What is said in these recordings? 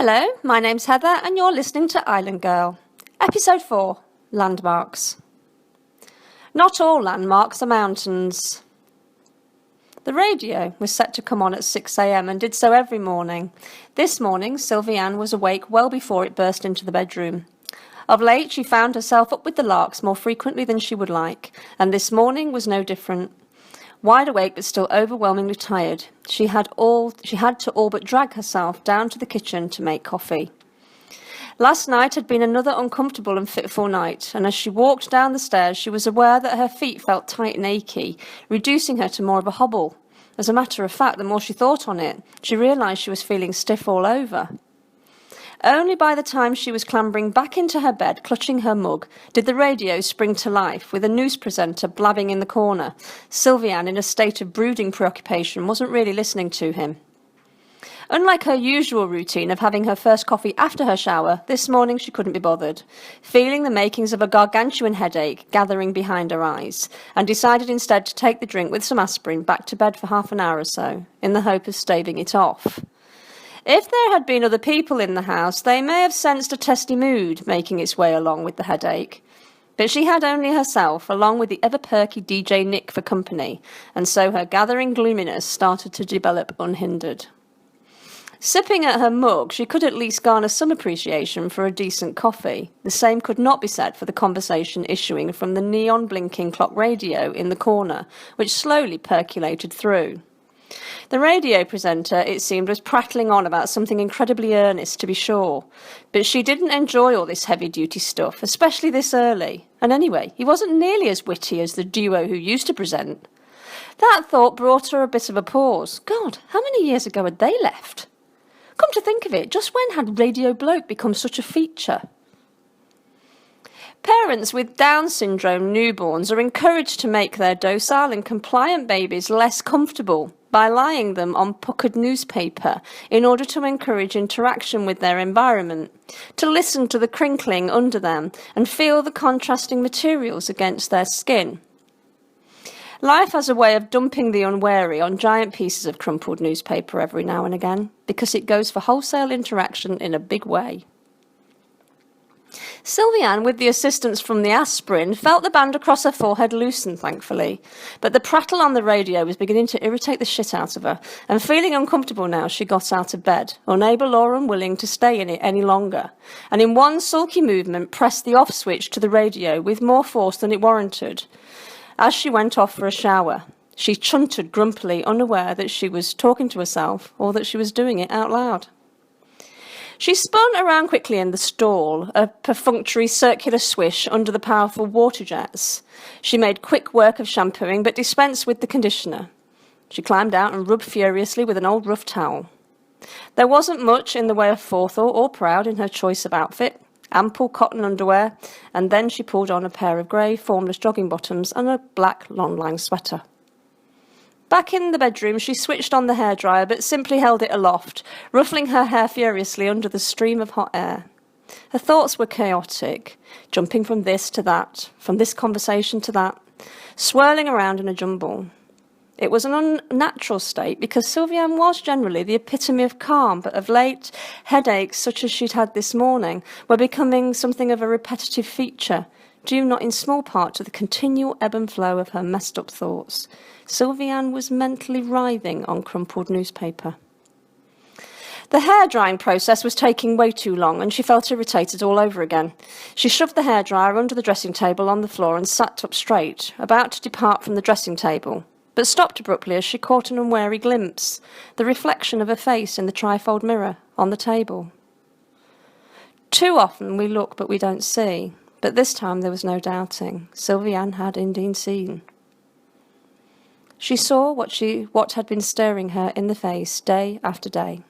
Hello, my name's Heather and you're listening to Island Girl. Episode 4, Landmarks. Not all landmarks are mountains. The radio was set to come on at 6 a.m. and did so every morning. This morning, Sylvianne was awake well before it burst into the bedroom. Of late, she found herself up with the larks more frequently than she would like, and this morning was no different. Wide awake but still overwhelmingly tired, she had to all but drag herself down to the kitchen to make coffee. Last night had been another uncomfortable and fitful night, and as she walked down the stairs she was aware that her feet felt tight and achy, reducing her to more of a hobble. As a matter of fact, the more she thought on it, she realised she was feeling stiff all over. Only by the time she was clambering back into her bed, clutching her mug, did the radio spring to life, with a news presenter blabbing in the corner. Sylvianne, in a state of brooding preoccupation, wasn't really listening to him. Unlike her usual routine of having her first coffee after her shower, this morning she couldn't be bothered, feeling the makings of a gargantuan headache gathering behind her eyes, and decided instead to take the drink with some aspirin back to bed for half an hour or so, in the hope of staving it off. If there had been other people in the house, they may have sensed a testy mood making its way along with the headache. But she had only herself, along with the ever-perky DJ Nick for company, and so her gathering gloominess started to develop unhindered. Sipping at her mug, she could at least garner some appreciation for a decent coffee. The same could not be said for the conversation issuing from the neon-blinking clock radio in the corner, which slowly percolated through. The radio presenter, it seemed, was prattling on about something incredibly earnest, to be sure. But she didn't enjoy all this heavy-duty stuff, especially this early. And anyway, he wasn't nearly as witty as the duo who used to present. That thought brought her a bit of a pause. God, how many years ago had they left? Come to think of it, just when had Radio Bloke become such a feature? Parents with Down syndrome newborns are encouraged to make their docile and compliant babies less comfortable by lying them on puckered newspaper in order to encourage interaction with their environment, to listen to the crinkling under them and feel the contrasting materials against their skin. Life has a way of dumping the unwary on giant pieces of crumpled newspaper every now and again, because it goes for wholesale interaction in a big way. Sylvianne, with the assistance from the aspirin, felt the band across her forehead loosen, thankfully. But the prattle on the radio was beginning to irritate the shit out of her, and feeling uncomfortable now, she got out of bed, unable or unwilling to stay in it any longer, and in one sulky movement pressed the off switch to the radio with more force than it warranted. As she went off for a shower, she chuntered grumpily, unaware that she was talking to herself or that she was doing it out loud. She spun around quickly in the stall, a perfunctory circular swish under the powerful water jets. She made quick work of shampooing, but dispensed with the conditioner. She climbed out and rubbed furiously with an old rough towel. There wasn't much in the way of forethought or pride in her choice of outfit. Ample cotton underwear, and then she pulled on a pair of grey formless jogging bottoms and a black long-line sweater. Back in the bedroom, she switched on the hairdryer, but simply held it aloft, ruffling her hair furiously under the stream of hot air. Her thoughts were chaotic, jumping from this to that, from this conversation to that, swirling around in a jumble. It was an unnatural state because Sylvianne was generally the epitome of calm, but of late, headaches such as she'd had this morning were becoming something of a repetitive feature, due not in small part to the continual ebb and flow of her messed-up thoughts. Sylvianne was mentally writhing on crumpled newspaper. The hair-drying process was taking way too long, and she felt irritated all over again. She shoved the hairdryer under the dressing table on the floor and sat up straight, about to depart from the dressing table, but stopped abruptly as she caught an unwary glimpse, the reflection of her face in the trifold mirror on the table. Too often we look but we don't see, but this time there was no doubting. Sylvianne had indeed seen. She saw what had been staring her in the face day after day.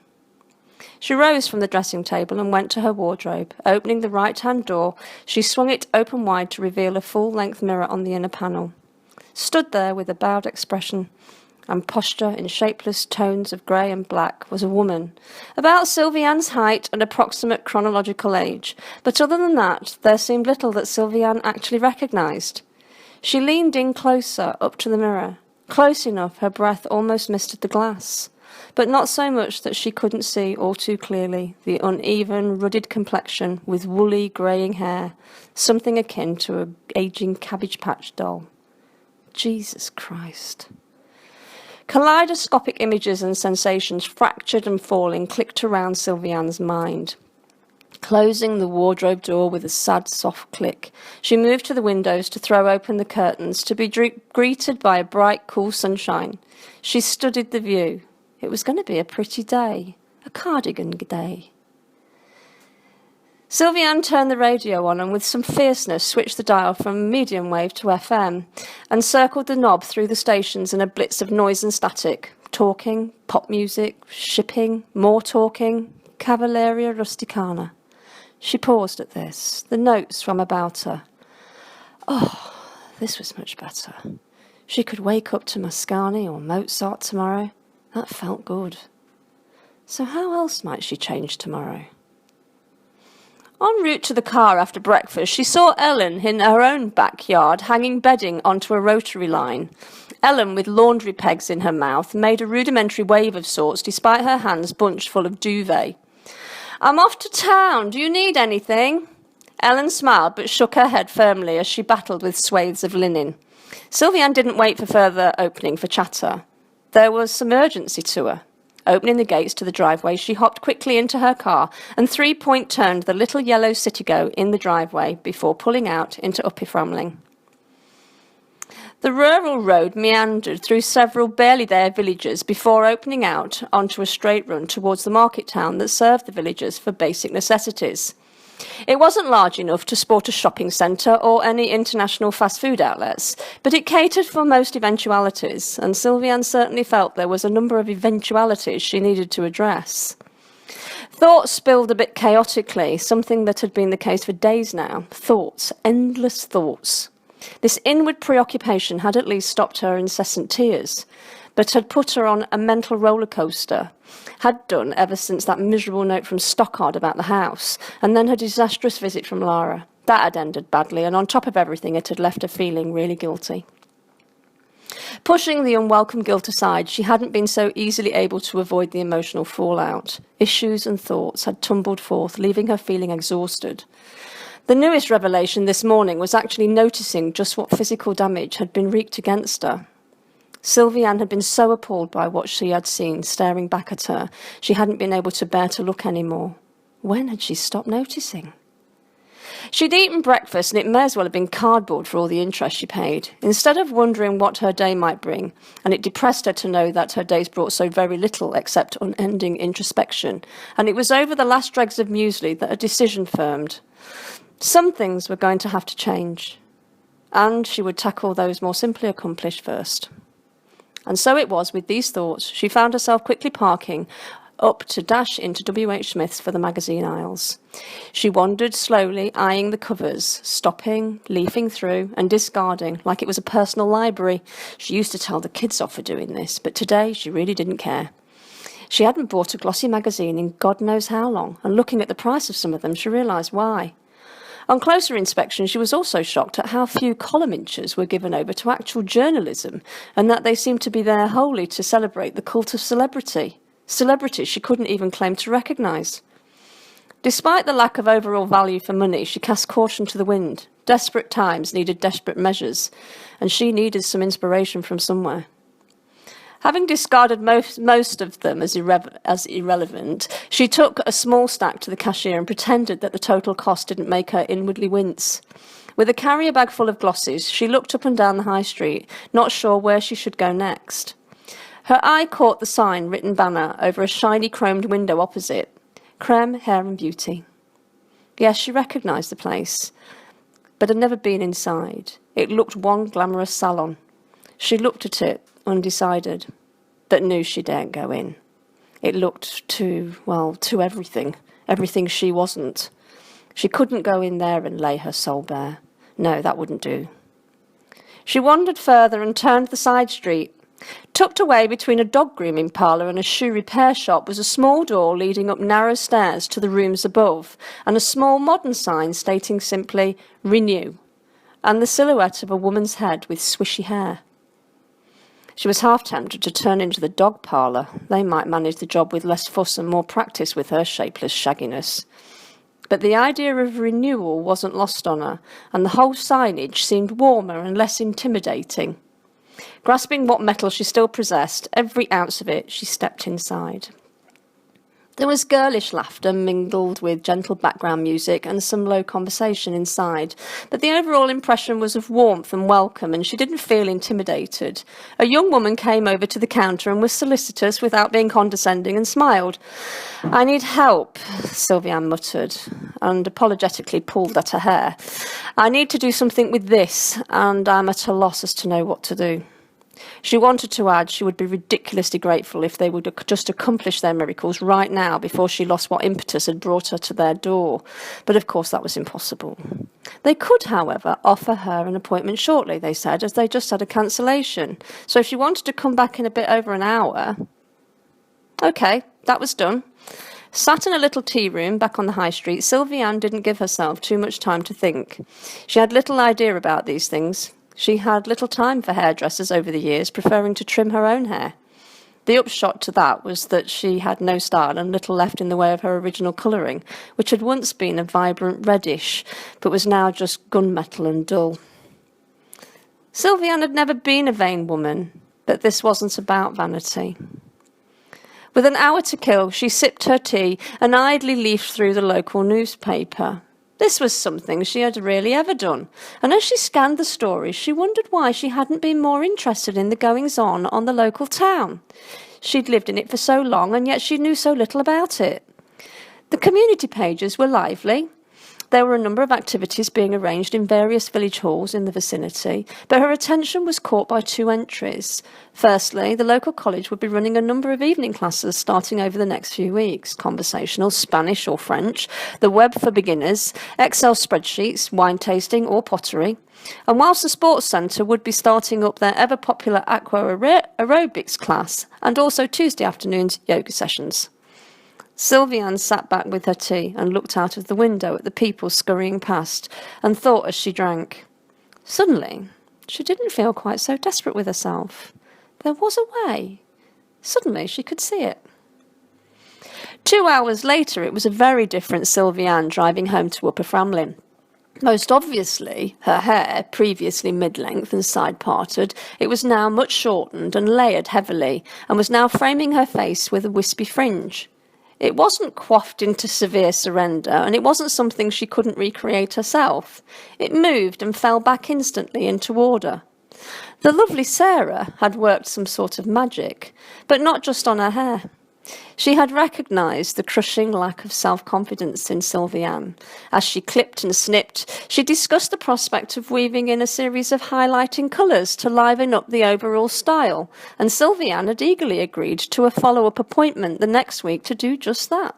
She rose from the dressing table and went to her wardrobe. Opening the right-hand door, she swung it open wide to reveal a full-length mirror on the inner panel. Stood there with a bowed expression and posture in shapeless tones of grey and black was a woman, about Sylvianne's height and approximate chronological age, but other than that, there seemed little that Sylvianne actually recognised. She leaned in closer, up to the mirror. Close enough, her breath almost misted the glass. but not so much that she couldn't see all too clearly the uneven, ruddied complexion with woolly, greying hair, something akin to an ageing Cabbage Patch doll. Jesus Christ. Kaleidoscopic images and sensations, fractured and falling, clicked around Sylvianne's mind. Closing the wardrobe door with a sad, soft click, she moved to the windows to throw open the curtains, to be greeted by a bright, cool sunshine. She studied the view. It was going to be a pretty day, a cardigan day. Sylvianne turned the radio on and with some fierceness switched the dial from medium wave to FM and circled the knob through the stations in a blitz of noise and static. Talking, pop music, shipping, more talking, Cavalleria Rusticana. She paused at this. The notes swam about her. Oh, this was much better. She could wake up to Mascagni or Mozart tomorrow. That felt good. So how else might she change tomorrow? En route to the car after breakfast, she saw Ellen in her own backyard hanging bedding onto a rotary line. Ellen, with laundry pegs in her mouth, made a rudimentary wave of sorts despite her hands bunched full of duvet. I'm off to town. Do you need anything? Ellen smiled but shook her head firmly as she battled with swathes of linen. Sylvianne didn't wait for further opening for chatter. There was some urgency to her. Opening the gates to the driveway, she hopped quickly into her car and three-point turned the little yellow Citigo in the driveway before pulling out into Upper Framling. The rural road meandered through several barely there villages before opening out onto a straight run towards the market town that served the villagers for basic necessities. It wasn't large enough to sport a shopping centre or any international fast food outlets, but it catered for most eventualities, and Sylvianne certainly felt there was a number of eventualities she needed to address. Thoughts spilled a bit chaotically, something that had been the case for days now. Thoughts, endless thoughts. This inward preoccupation had at least stopped her incessant tears, but had put her on a mental roller coaster, had done ever since that miserable note from Stockard about the house, and then her disastrous visit from Lara. That had ended badly, and on top of everything, it had left her feeling really guilty. Pushing the unwelcome guilt aside, she hadn't been so easily able to avoid the emotional fallout. Issues and thoughts had tumbled forth, leaving her feeling exhausted. The newest revelation this morning was actually noticing just what physical damage had been wreaked against her. Sylvianne had been so appalled by what she had seen staring back at her, she hadn't been able to bear to look any more. When had she stopped noticing? She'd eaten breakfast, and it may as well have been cardboard for all the interest she paid. Instead of wondering what her day might bring, and it depressed her to know that her days brought so very little except unending introspection, and it was over the last dregs of muesli that a decision firmed. Some things were going to have to change, and she would tackle those more simply accomplished first. And so it was with these thoughts she found herself quickly parking up to dash into W.H. Smith's for the magazine aisles. She wandered slowly, eyeing the covers, stopping, leafing through, and discarding like it was a personal library. She used to tell the kids off for doing this, but today she really didn't care. She hadn't bought a glossy magazine in God knows how long, and looking at the price of some of them, she realised why. On closer inspection, she was also shocked at how few column inches were given over to actual journalism, and that they seemed to be there wholly to celebrate the cult of celebrity. Celebrities she couldn't even claim to recognise. Despite the lack of overall value for money, she cast caution to the wind. Desperate times needed desperate measures, and she needed some inspiration from somewhere. Having discarded most of them as irrelevant, she took a small stack to the cashier and pretended that the total cost didn't make her inwardly wince. With a carrier bag full of glosses, she looked up and down the high street, not sure where she should go next. Her eye caught the sign written banner over a shiny chromed window opposite. Creme Hair and Beauty. Yes, she recognised the place, but had never been inside. It looked one glamorous salon. She looked at it, undecided, but knew she daren't go in. It looked to everything she wasn't. She couldn't go in there and lay her soul bare. No, that wouldn't do. She wandered further and turned the side street. Tucked away between a dog grooming parlour and a shoe repair shop was a small door leading up narrow stairs to the rooms above, and a small modern sign stating simply, Renew, and the silhouette of a woman's head with swishy hair. She was half tempted to turn into the dog parlour. They might manage the job with less fuss and more practice with her shapeless shagginess. But the idea of renewal wasn't lost on her, and the whole signage seemed warmer and less intimidating. Grasping what metal she still possessed, every ounce of it, she stepped inside. There was girlish laughter mingled with gentle background music and some low conversation inside, but the overall impression was of warmth and welcome, and she didn't feel intimidated. A young woman came over to the counter and was solicitous without being condescending and smiled. "I need help," Sylvianne muttered, and apologetically pulled at her hair. "I need to do something with this, and I'm at a loss as to know what to do." She wanted to add she would be ridiculously grateful if they would just accomplish their miracles right now before she lost what impetus had brought her to their door. But of course that was impossible. They could, however, offer her an appointment shortly, they said, as they just had a cancellation. So if she wanted to come back in a bit over an hour... OK, that was done. Sat in a little tea room back on the high street, Sylvianne didn't give herself too much time to think. She had little idea about these things. She had little time for hairdressers over the years, preferring to trim her own hair. The upshot to that was that she had no style and little left in the way of her original colouring, which had once been a vibrant reddish, but was now just gunmetal and dull. Sylvianne had never been a vain woman, but this wasn't about vanity. With an hour to kill, she sipped her tea and idly leafed through the local newspaper. This was something she had rarely ever done, and as she scanned the stories, she wondered why she hadn't been more interested in the goings-on the local town. She'd lived in it for so long, and yet she knew so little about it. The community pages were lively. There were a number of activities being arranged in various village halls in the vicinity, but her attention was caught by two entries. Firstly, the local college would be running a number of evening classes starting over the next few weeks: conversational, Spanish or French, the web for beginners, Excel spreadsheets, wine tasting or pottery. And whilst the sports centre would be starting up their ever-popular aqua aerobics class, and also Tuesday afternoons yoga sessions. Sylvianne sat back with her tea and looked out of the window at the people scurrying past and thought as she drank. Suddenly, she didn't feel quite so desperate with herself. There was a way. Suddenly, she could see it. 2 hours later, it was a very different Sylvianne driving home to Upper Framley. Most obviously, her hair, previously mid-length and side-parted, it was now much shortened and layered heavily, and was now framing her face with a wispy fringe. It wasn't coiffed into severe surrender, and it wasn't something she couldn't recreate herself. It moved and fell back instantly into order. The lovely Sarah had worked some sort of magic, but not just on her hair. She had recognised the crushing lack of self-confidence in Sylvianne. As she clipped and snipped, she discussed the prospect of weaving in a series of highlighting colours to liven up the overall style, and Sylvianne had eagerly agreed to a follow-up appointment the next week to do just that.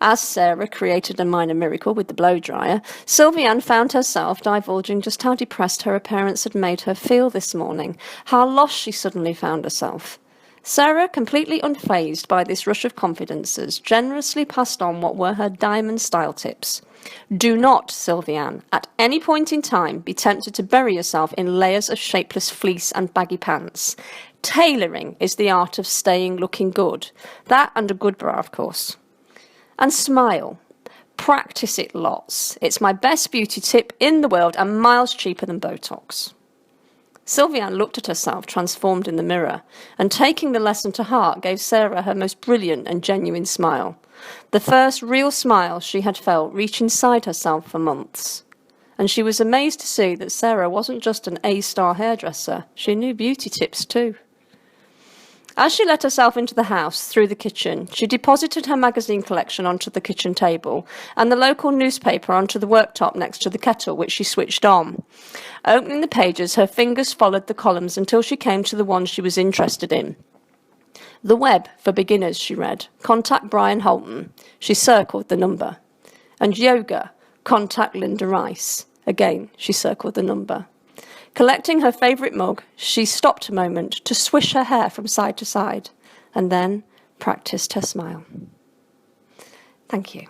As Sarah created a minor miracle with the blow-dryer, Sylvianne found herself divulging just how depressed her appearance had made her feel this morning, how lost she suddenly found herself. Sarah, completely unfazed by this rush of confidences, generously passed on what were her diamond style tips. Do not, Sylvianne, at any point in time be tempted to bury yourself in layers of shapeless fleece and baggy pants. Tailoring is the art of staying looking good. That and a good bra, of course. And smile. Practice it lots. It's my best beauty tip in the world and miles cheaper than Botox. Sylvianne looked at herself transformed in the mirror, and taking the lesson to heart gave Sarah her most brilliant and genuine smile. The first real smile she had felt reach inside herself for months. And she was amazed to see that Sarah wasn't just an A-star hairdresser, she knew beauty tips too. As she let herself into the house through the kitchen, she deposited her magazine collection onto the kitchen table and the local newspaper onto the worktop next to the kettle, which she switched on. Opening the pages, her fingers followed the columns until she came to the one she was interested in. The web for beginners, she read. Contact Brian Holton. She circled the number. And yoga. Contact Linda Rice. Again, she circled the number. Collecting her favourite mug, she stopped a moment to swish her hair from side to side, and then practised her smile. Thank you.